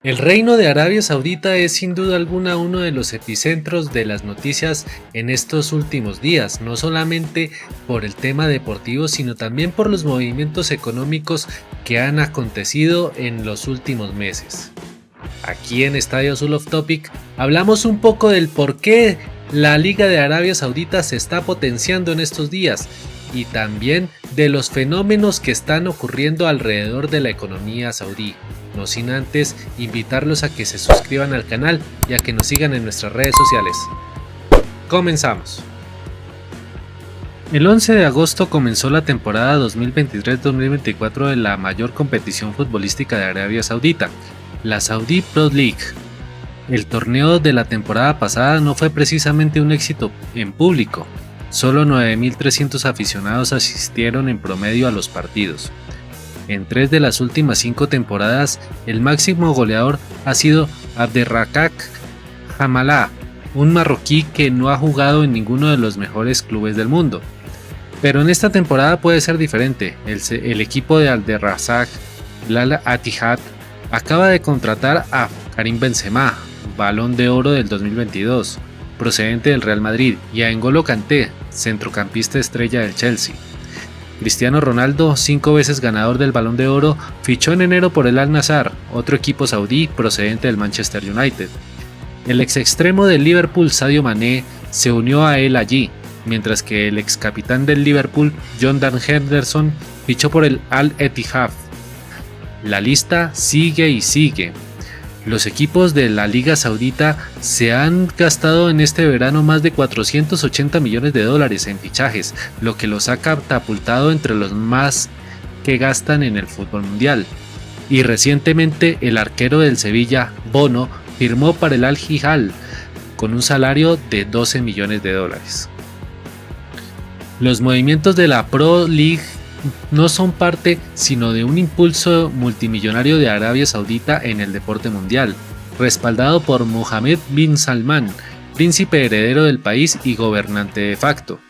El Reino de Arabia Saudita es sin duda alguna uno de los epicentros de las noticias en estos últimos días, no solamente por el tema deportivo, sino también por los movimientos económicos que han acontecido en los últimos meses. Aquí en Estadio Azul Off Topic hablamos un poco del por qué la Liga de Arabia Saudita se está potenciando en estos días y también de los fenómenos que están ocurriendo alrededor de la economía saudí. No sin antes invitarlos a que se suscriban al canal y a que nos sigan en nuestras redes sociales. Comenzamos. El 11 de agosto comenzó la temporada 2023-2024 de la mayor competición futbolística de Arabia Saudita, la Saudi Pro League. El torneo de la temporada pasada no fue precisamente un éxito en público, solo 9.300 aficionados asistieron en promedio a los partidos. En 3 de las últimas 5 temporadas, el máximo goleador ha sido Abderrakak Hamala, un marroquí que no ha jugado en ninguno de los mejores clubes del mundo. Pero en esta temporada puede ser diferente. El equipo de Abderrazak Al-Ittihad acaba de contratar a Karim Benzema, Balón de Oro del 2022, procedente del Real Madrid, y a N'Golo Kanté, centrocampista estrella del Chelsea. Cristiano Ronaldo, 5 veces ganador del Balón de Oro, fichó en enero por el Al-Nassr, otro equipo saudí procedente del Manchester United. El ex extremo del Liverpool, Sadio Mané, se unió a él allí, mientras que el ex capitán del Liverpool, Jordan Henderson, fichó por el Al-Ittihad. La lista sigue y sigue. Los equipos de la Liga Saudita se han gastado en este verano más de 480 millones de dólares en fichajes, lo que los ha catapultado entre los más que gastan en el fútbol mundial. Y recientemente el arquero del Sevilla, Bono, firmó para el Al-Hilal con un salario de 12 millones de dólares. Los movimientos de la Pro League no son parte sino de un impulso multimillonario de Arabia Saudita en el deporte mundial, respaldado por Mohammed bin Salman, príncipe heredero del país y gobernante de facto.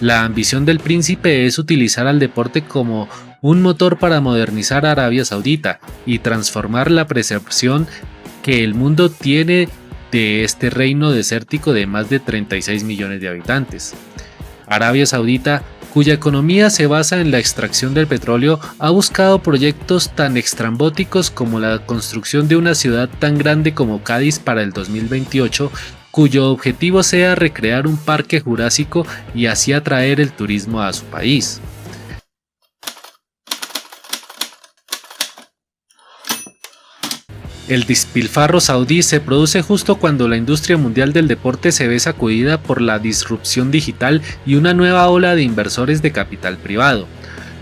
La ambición del príncipe es utilizar al deporte como un motor para modernizar Arabia Saudita y transformar la percepción que el mundo tiene de este reino desértico de más de 36 millones de habitantes. Arabia Saudita, cuya economía se basa en la extracción del petróleo, ha buscado proyectos tan estrambóticos como la construcción de una ciudad tan grande como Cádiz para el 2028, cuyo objetivo sea recrear un parque jurásico y así atraer el turismo a su país. El despilfarro saudí se produce justo cuando la industria mundial del deporte se ve sacudida por la disrupción digital y una nueva ola de inversores de capital privado.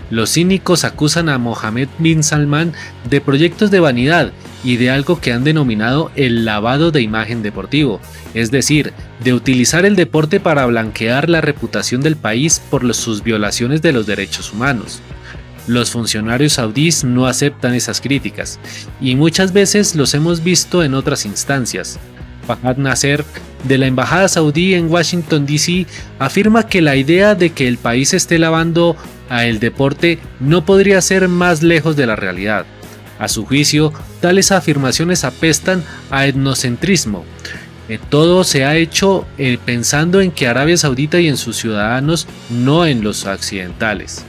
Los cínicos acusan a Mohammed bin Salman de proyectos de vanidad y de algo que han denominado el lavado de imagen deportivo, es decir, de utilizar el deporte para blanquear la reputación del país por sus violaciones de los derechos humanos. Los funcionarios saudíes no aceptan esas críticas, y muchas veces los hemos visto en otras instancias. Fahad Nasser, de la Embajada Saudí en Washington, D.C., afirma que la idea de que el país esté lavando a el deporte no podría ser más lejos de la realidad. A su juicio, tales afirmaciones apestan a etnocentrismo. Todo se ha hecho pensando en que Arabia Saudita y en sus ciudadanos, no en los occidentales.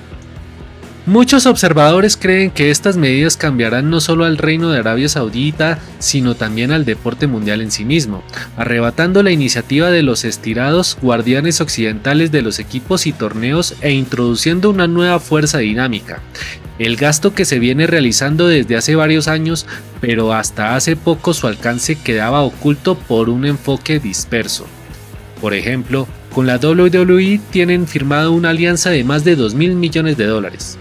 Muchos observadores creen que estas medidas cambiarán no solo al reino de Arabia Saudita, sino también al deporte mundial en sí mismo, arrebatando la iniciativa de los estirados guardianes occidentales de los equipos y torneos e introduciendo una nueva fuerza dinámica. El gasto que se viene realizando desde hace varios años, pero hasta hace poco su alcance quedaba oculto por un enfoque disperso. Por ejemplo, con la WWE tienen firmado una alianza de más de 2.000 millones de dólares.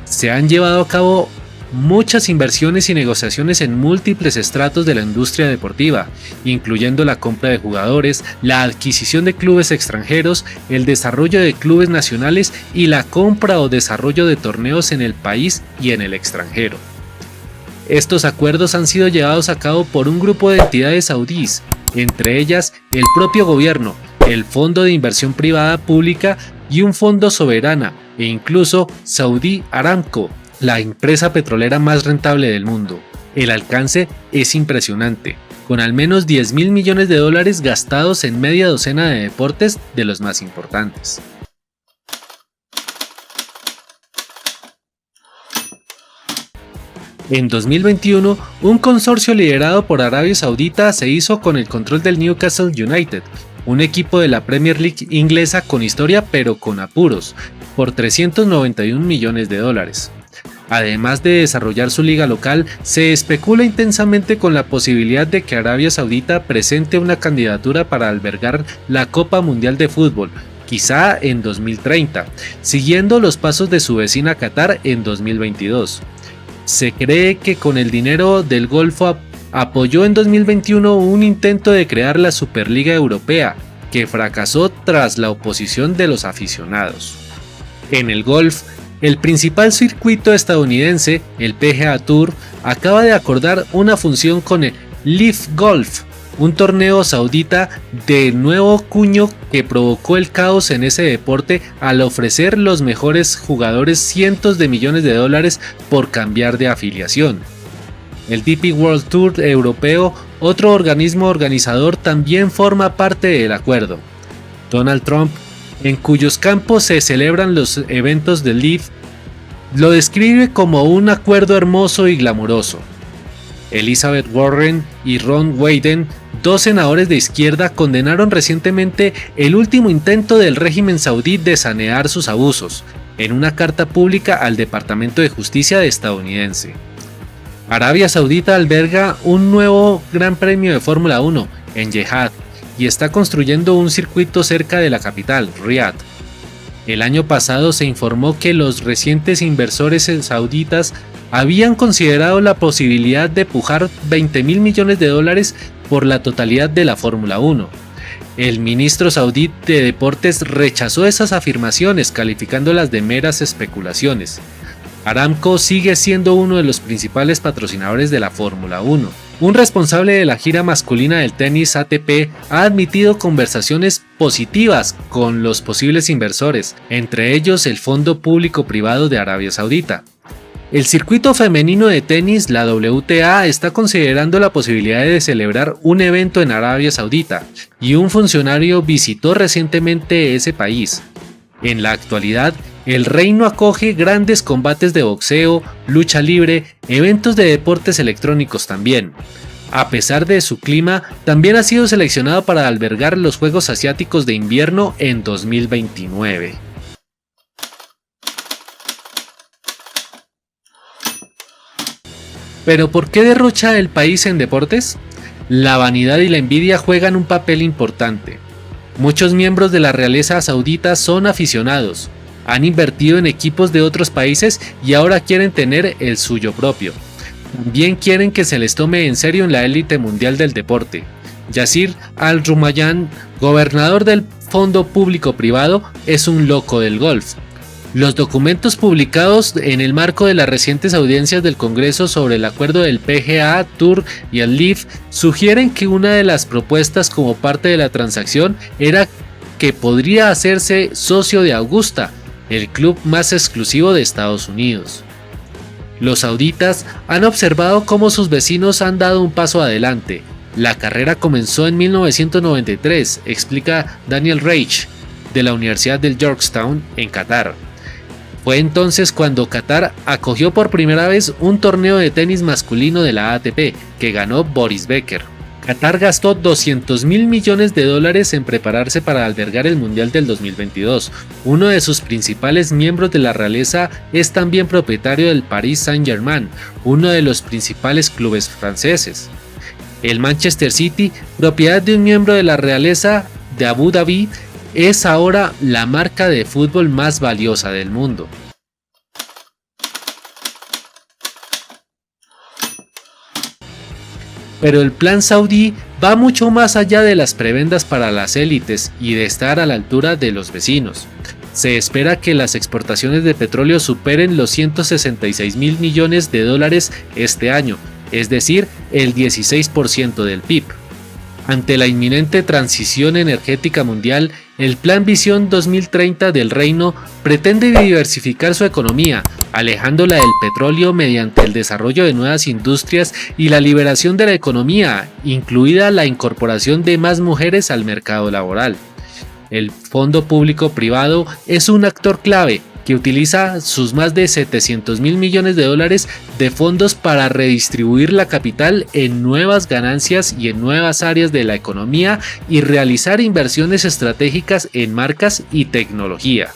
Se han llevado a cabo muchas inversiones y negociaciones en múltiples estratos de la industria deportiva, incluyendo la compra de jugadores, la adquisición de clubes extranjeros, el desarrollo de clubes nacionales y la compra o desarrollo de torneos en el país y en el extranjero. Estos acuerdos han sido llevados a cabo por un grupo de entidades saudíes, entre ellas el propio gobierno, el Fondo de Inversión Privada Pública y un fondo soberana, e incluso Saudi Aramco, la empresa petrolera más rentable del mundo. El alcance es impresionante, con al menos 10.000 millones de dólares gastados en media docena de deportes de los más importantes. En 2021, un consorcio liderado por Arabia Saudita se hizo con el control del Newcastle United, un equipo de la Premier League inglesa con historia pero con apuros, por 391 millones de dólares. Además de desarrollar su liga local, se especula intensamente con la posibilidad de que Arabia Saudita presente una candidatura para albergar la Copa Mundial de Fútbol, quizá en 2030, siguiendo los pasos de su vecina Qatar en 2022. Se cree que con el dinero del Golfo apoyó en 2021 un intento de crear la Superliga Europea, que fracasó tras la oposición de los aficionados. En el golf, el principal circuito estadounidense, el PGA Tour, acaba de acordar una fusión con el LIV Golf, un torneo saudita de nuevo cuño que provocó el caos en ese deporte al ofrecer los mejores jugadores cientos de millones de dólares por cambiar de afiliación. El DP World Tour europeo, otro organismo organizador, también forma parte del acuerdo. Donald Trump, en cuyos campos se celebran los eventos del LIV, lo describe como un acuerdo hermoso y glamuroso. Elizabeth Warren y Ron Wyden, dos senadores de izquierda, condenaron recientemente el último intento del régimen saudí de sanear sus abusos, en una carta pública al Departamento de Justicia estadounidense. Arabia Saudita alberga un nuevo Gran Premio de Fórmula 1 en Jeddah y está construyendo un circuito cerca de la capital, Riad. El año pasado se informó que los recientes inversores sauditas habían considerado la posibilidad de pujar 20.000 millones de dólares por la totalidad de la Fórmula 1. El ministro saudí de Deportes rechazó esas afirmaciones, calificándolas de meras especulaciones. Aramco sigue siendo uno de los principales patrocinadores de la Fórmula 1. Un responsable de la gira masculina del tenis ATP ha admitido conversaciones positivas con los posibles inversores, entre ellos el Fondo Público-Privado de Arabia Saudita. El circuito femenino de tenis, la WTA, está considerando la posibilidad de celebrar un evento en Arabia Saudita, y un funcionario visitó recientemente ese país. En la actualidad, el reino acoge grandes combates de boxeo, lucha libre, eventos de deportes electrónicos también. A pesar de su clima, también ha sido seleccionado para albergar los Juegos Asiáticos de Invierno en 2029. ¿Pero por qué derrocha el país en deportes? La vanidad y la envidia juegan un papel importante. Muchos miembros de la realeza saudita son aficionados, han invertido en equipos de otros países y ahora quieren tener el suyo propio. También quieren que se les tome en serio en la élite mundial del deporte. Yasir Al-Rumayyan, gobernador del Fondo Público-Privado, es un loco del golf. Los documentos publicados en el marco de las recientes audiencias del Congreso sobre el acuerdo del PGA Tour y el LIV sugieren que una de las propuestas como parte de la transacción era que podría hacerse socio de Augusta, el club más exclusivo de Estados Unidos. Los sauditas han observado cómo sus vecinos han dado un paso adelante. La carrera comenzó en 1993, explica Daniel Reich, de la Universidad del Georgetown, en Qatar. Fue entonces cuando Qatar acogió por primera vez un torneo de tenis masculino de la ATP, que ganó Boris Becker. Qatar gastó 200.000 millones de dólares en prepararse para albergar el Mundial del 2022. Uno de sus principales miembros de la realeza es también propietario del Paris Saint-Germain, uno de los principales clubes franceses. El Manchester City, propiedad de un miembro de la realeza de Abu Dhabi, es ahora la marca de fútbol más valiosa del mundo. Pero el plan saudí va mucho más allá de las prebendas para las élites y de estar a la altura de los vecinos. Se espera que las exportaciones de petróleo superen los 166.000 millones de dólares este año, es decir, el 16% del PIB. Ante la inminente transición energética mundial, el Plan Visión 2030 del Reino pretende diversificar su economía, alejándola del petróleo mediante el desarrollo de nuevas industrias y la liberación de la economía, incluida la incorporación de más mujeres al mercado laboral. El fondo público-privado es un actor clave que utiliza sus más de 700.000 millones de dólares de fondos para redistribuir la capital en nuevas ganancias y en nuevas áreas de la economía y realizar inversiones estratégicas en marcas y tecnología.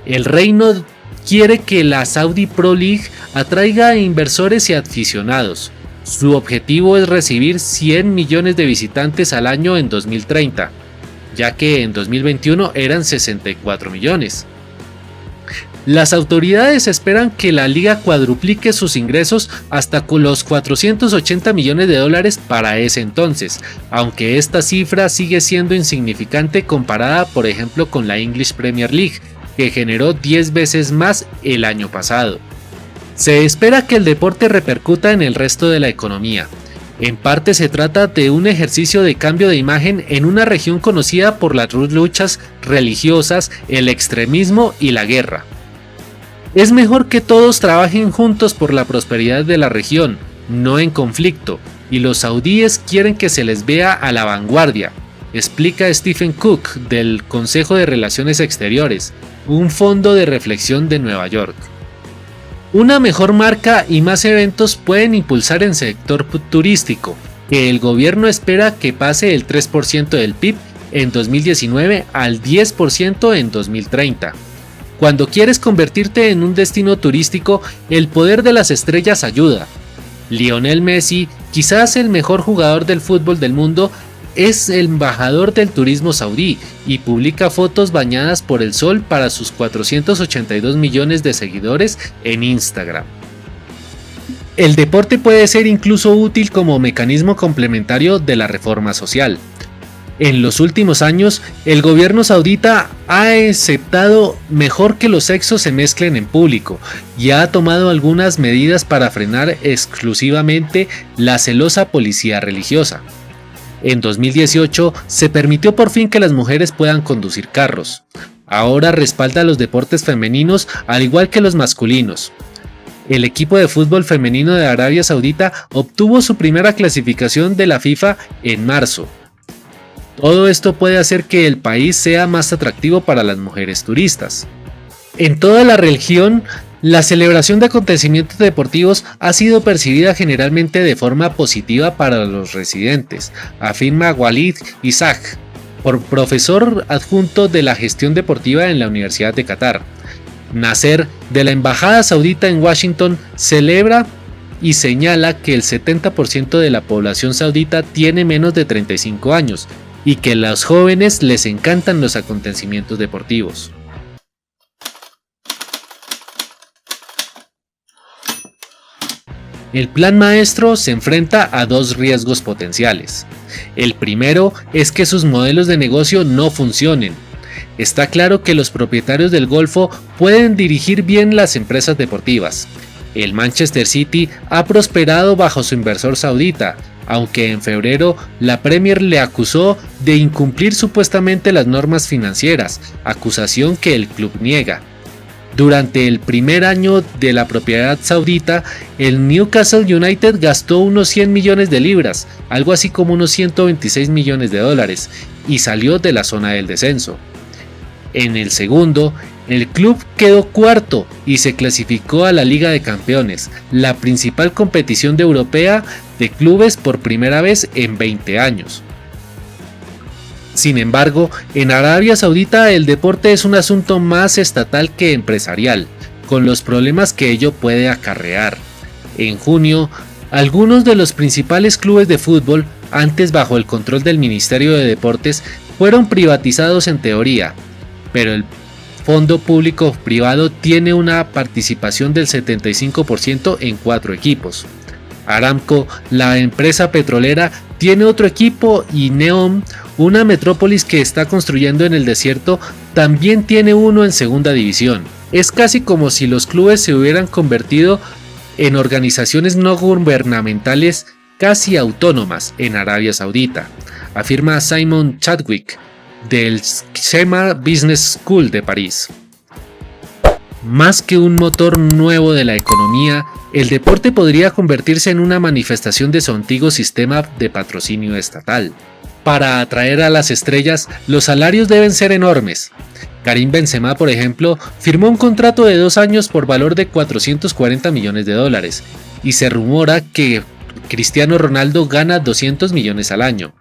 El reino quiere que la Saudi Pro League atraiga a inversores y aficionados. Su objetivo es recibir 100 millones de visitantes al año en 2030, ya que en 2021 eran 64 millones. Las autoridades esperan que la liga cuadruplique sus ingresos hasta con los 480 millones de dólares para ese entonces, aunque esta cifra sigue siendo insignificante comparada por ejemplo con la English Premier League, que generó 10 veces más el año pasado. Se espera que el deporte repercuta en el resto de la economía. En parte se trata de un ejercicio de cambio de imagen en una región conocida por las luchas religiosas, el extremismo y la guerra. Es mejor que todos trabajen juntos por la prosperidad de la región, no en conflicto, y los saudíes quieren que se les vea a la vanguardia, explica Stephen Cook del Consejo de Relaciones Exteriores, un fondo de reflexión de Nueva York. Una mejor marca y más eventos pueden impulsar el sector turístico, que el gobierno espera que pase el 3% del PIB en 2019 al 10% en 2030. Cuando quieres convertirte en un destino turístico, el poder de las estrellas ayuda. Lionel Messi, quizás el mejor jugador del fútbol del mundo, es el embajador del turismo saudí y publica fotos bañadas por el sol para sus 482 millones de seguidores en Instagram. El deporte puede ser incluso útil como mecanismo complementario de la reforma social. En los últimos años, el gobierno saudita ha aceptado mejor que los sexos se mezclen en público y ha tomado algunas medidas para frenar exclusivamente la celosa policía religiosa. En 2018 se permitió por fin que las mujeres puedan conducir carros. Ahora respalda los deportes femeninos al igual que los masculinos. El equipo de fútbol femenino de Arabia Saudita obtuvo su primera clasificación de la FIFA en marzo. Todo esto puede hacer que el país sea más atractivo para las mujeres turistas. En toda la región, la celebración de acontecimientos deportivos ha sido percibida generalmente de forma positiva para los residentes, afirma Walid Isaac, profesor adjunto de la gestión deportiva en la Universidad de Qatar. Nasser, de la Embajada Saudita en Washington, celebra y señala que el 70% de la población saudita tiene menos de 35 años y que a los jóvenes les encantan los acontecimientos deportivos. El plan maestro se enfrenta a dos riesgos potenciales. El primero es que sus modelos de negocio no funcionen. Está claro que los propietarios del Golfo pueden dirigir bien las empresas deportivas. El Manchester City ha prosperado bajo su inversor saudita, aunque en febrero la Premier le acusó de incumplir supuestamente las normas financieras, acusación que el club niega. Durante el primer año de la propiedad saudita, el Newcastle United gastó unos 100 millones de libras, algo así como unos 126 millones de dólares, y salió de la zona del descenso. En el segundo, el club quedó cuarto y se clasificó a la Liga de Campeones, la principal competición europea de clubes por primera vez en 20 años. Sin embargo, en Arabia Saudita el deporte es un asunto más estatal que empresarial, con los problemas que ello puede acarrear. En junio, algunos de los principales clubes de fútbol, antes bajo el control del Ministerio de Deportes, fueron privatizados en teoría, pero el fondo público-privado tiene una participación del 75% en 4 equipos. Aramco, la empresa petrolera, tiene otro equipo y NEOM, una metrópolis que está construyendo en el desierto, también tiene uno en segunda división. Es casi como si los clubes se hubieran convertido en organizaciones no gubernamentales casi autónomas en Arabia Saudita, afirma Simon Chadwick, del Schema Business School de París. Más que un motor nuevo de la economía, el deporte podría convertirse en una manifestación de su antiguo sistema de patrocinio estatal. Para atraer a las estrellas, los salarios deben ser enormes. Karim Benzema, por ejemplo, firmó un contrato de 2 años por valor de 440 millones de dólares, y se rumora que Cristiano Ronaldo gana 200 millones al año.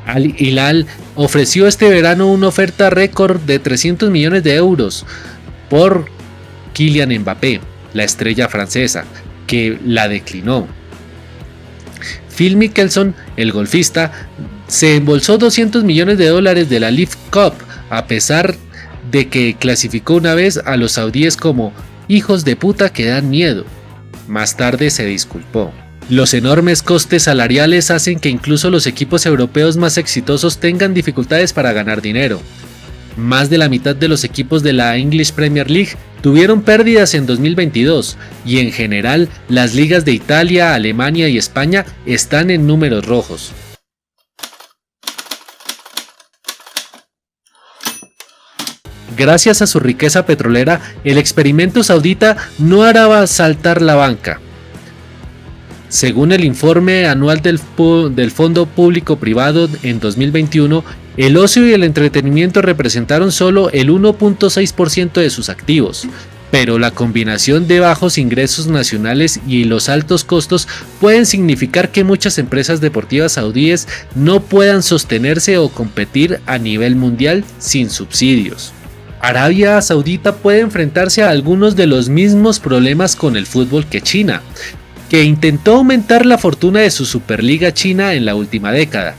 Al Hilal ofreció este verano una oferta récord de 300 millones de euros por Kylian Mbappé, la estrella francesa, que la declinó. Phil Mickelson, el golfista, se embolsó 200 millones de dólares de la LIV Cup, a pesar de que clasificó una vez a los saudíes como hijos de puta que dan miedo. Más tarde se disculpó. Los enormes costes salariales hacen que incluso los equipos europeos más exitosos tengan dificultades para ganar dinero. Más de la mitad de los equipos de la English Premier League tuvieron pérdidas en 2022 y en general las ligas de Italia, Alemania y España están en números rojos. Gracias a su riqueza petrolera, el experimento saudita no hará saltar la banca. Según el informe anual del Fondo Público-Privado en 2021, el ocio y el entretenimiento representaron solo el 1.6% de sus activos, pero la combinación de bajos ingresos nacionales y los altos costos pueden significar que muchas empresas deportivas saudíes no puedan sostenerse o competir a nivel mundial sin subsidios. Arabia Saudita puede enfrentarse a algunos de los mismos problemas con el fútbol que China, que intentó aumentar la fortuna de su Superliga China en la última década.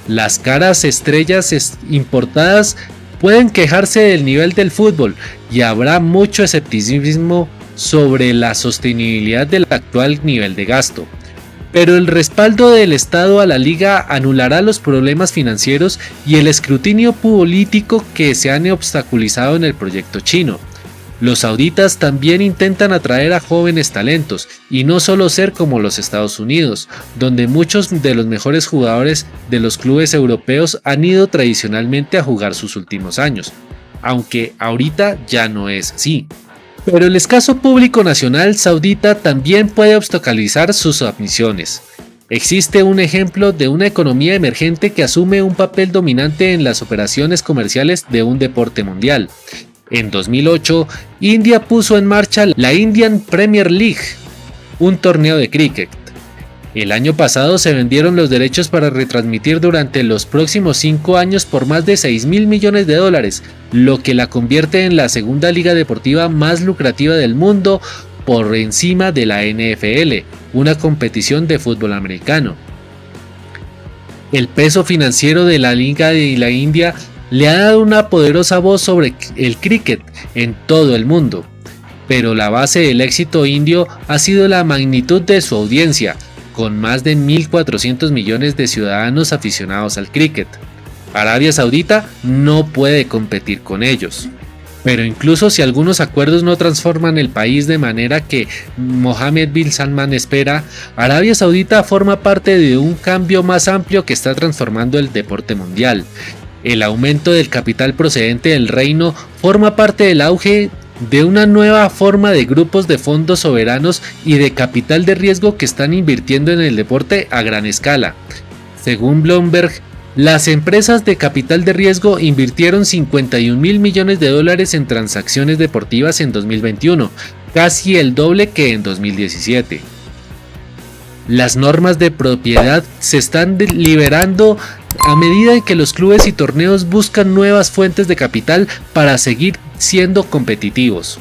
Las caras estrellas importadas pueden quejarse del nivel del fútbol y habrá mucho escepticismo sobre la sostenibilidad del actual nivel de gasto. Pero el respaldo del Estado a la liga anulará los problemas financieros y el escrutinio político que se han obstaculizado en el proyecto chino. Los sauditas también intentan atraer a jóvenes talentos y no solo ser como los Estados Unidos, donde muchos de los mejores jugadores de los clubes europeos han ido tradicionalmente a jugar sus últimos años, aunque ahorita ya no es así. Pero el escaso público nacional saudita también puede obstaculizar sus ambiciones. Existe un ejemplo de una economía emergente que asume un papel dominante en las operaciones comerciales de un deporte mundial. En 2008, India puso en marcha la Indian Premier League, un torneo de cricket. El año pasado se vendieron los derechos para retransmitir durante los próximos 5 años por más de 6.000 millones de dólares, lo que la convierte en la segunda liga deportiva más lucrativa del mundo por encima de la NFL, una competición de fútbol americano. El peso financiero de la Liga de la India le ha dado una poderosa voz sobre el cricket en todo el mundo, pero la base del éxito indio ha sido la magnitud de su audiencia, con más de 1.400 millones de ciudadanos aficionados al cricket. Arabia Saudita no puede competir con ellos. Pero incluso si algunos acuerdos no transforman el país de manera que Mohammed bin Salman espera, Arabia Saudita forma parte de un cambio más amplio que está transformando el deporte mundial. El aumento del capital procedente del reino forma parte del auge de una nueva forma de grupos de fondos soberanos y de capital de riesgo que están invirtiendo en el deporte a gran escala. Según Bloomberg, las empresas de capital de riesgo invirtieron 51.000 millones de dólares en transacciones deportivas en 2021, casi el doble que en 2017. Las normas de propiedad se están liberando a medida en que los clubes y torneos buscan nuevas fuentes de capital para seguir siendo competitivos.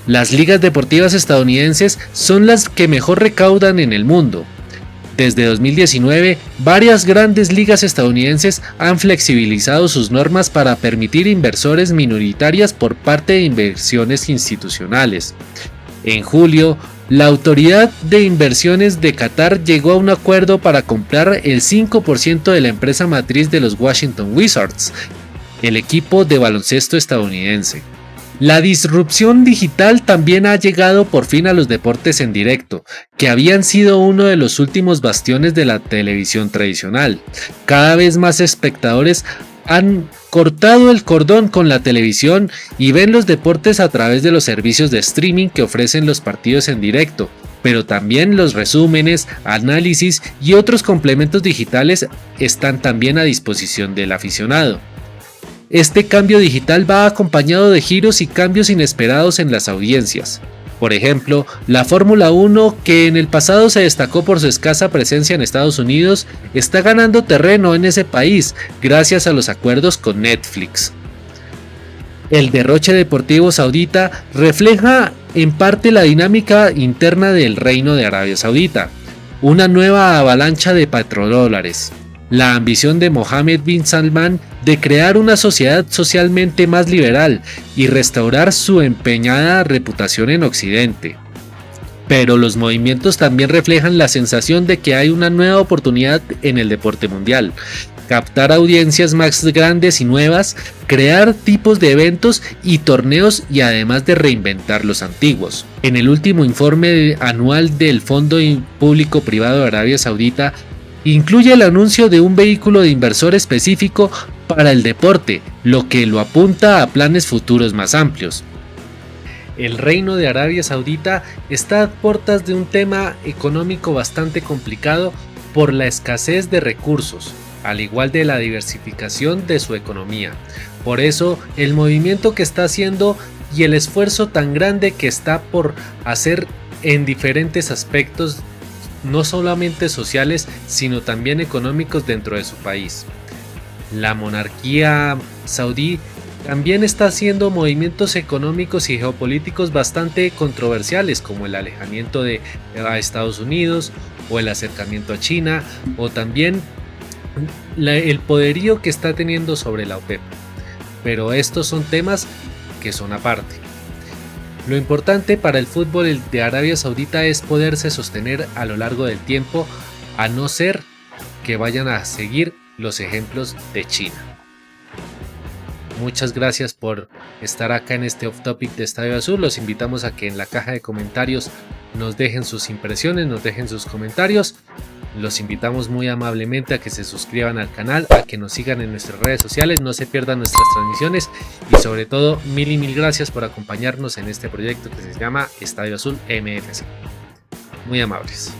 Las ligas deportivas estadounidenses son las que mejor recaudan en el mundo. Desde 2019, varias grandes ligas estadounidenses han flexibilizado sus normas para permitir inversores minoritarias por parte de inversiones institucionales. En julio, la Autoridad de Inversiones de Qatar llegó a un acuerdo para comprar el 5% de la empresa matriz de los Washington Wizards, el equipo de baloncesto estadounidense. La disrupción digital también ha llegado por fin a los deportes en directo, que habían sido uno de los últimos bastiones de la televisión tradicional. Cada vez más espectadores han cortado el cordón con la televisión y ven los deportes a través de los servicios de streaming que ofrecen los partidos en directo, pero también los resúmenes, análisis y otros complementos digitales están también a disposición del aficionado. Este cambio digital va acompañado de giros y cambios inesperados en las audiencias. Por ejemplo, la Fórmula 1, que en el pasado se destacó por su escasa presencia en Estados Unidos, está ganando terreno en ese país gracias a los acuerdos con Netflix. El derroche deportivo saudita refleja en parte la dinámica interna del Reino de Arabia Saudita, una nueva avalancha de petrodólares, la ambición de Mohammed bin Salman de crear una sociedad socialmente más liberal y restaurar su empeñada reputación en Occidente. Pero los movimientos también reflejan la sensación de que hay una nueva oportunidad en el deporte mundial: captar audiencias más grandes y nuevas, crear tipos de eventos y torneos y además de reinventar los antiguos. En el último informe anual del Fondo Público-Privado de Arabia Saudita, incluye el anuncio de un vehículo de inversor específico para el deporte, lo que lo apunta a planes futuros más amplios. El Reino de Arabia Saudita está a puertas de un tema económico bastante complicado por la escasez de recursos, al igual de la diversificación de su economía. Por eso, el movimiento que está haciendo y el esfuerzo tan grande que está por hacer en diferentes aspectos, no solamente sociales, sino también económicos dentro de su país. La monarquía saudí también está haciendo movimientos económicos y geopolíticos bastante controversiales, como el alejamiento a Estados Unidos o el acercamiento a China, o también el poderío que está teniendo sobre la OPEP. Pero estos son temas que son aparte. Lo importante para el fútbol de Arabia Saudita es poderse sostener a lo largo del tiempo, a no ser que vayan a seguir los ejemplos de China. Muchas gracias por estar acá en este off topic de Estadio Azul. Los invitamos a que en la caja de comentarios nos dejen sus impresiones, nos dejen sus comentarios. Los invitamos muy amablemente a que se suscriban al canal, a que nos sigan en nuestras redes sociales, no se pierdan nuestras transmisiones y sobre todo mil gracias por acompañarnos en este proyecto que se llama Estadio Azul MFC. Muy amables.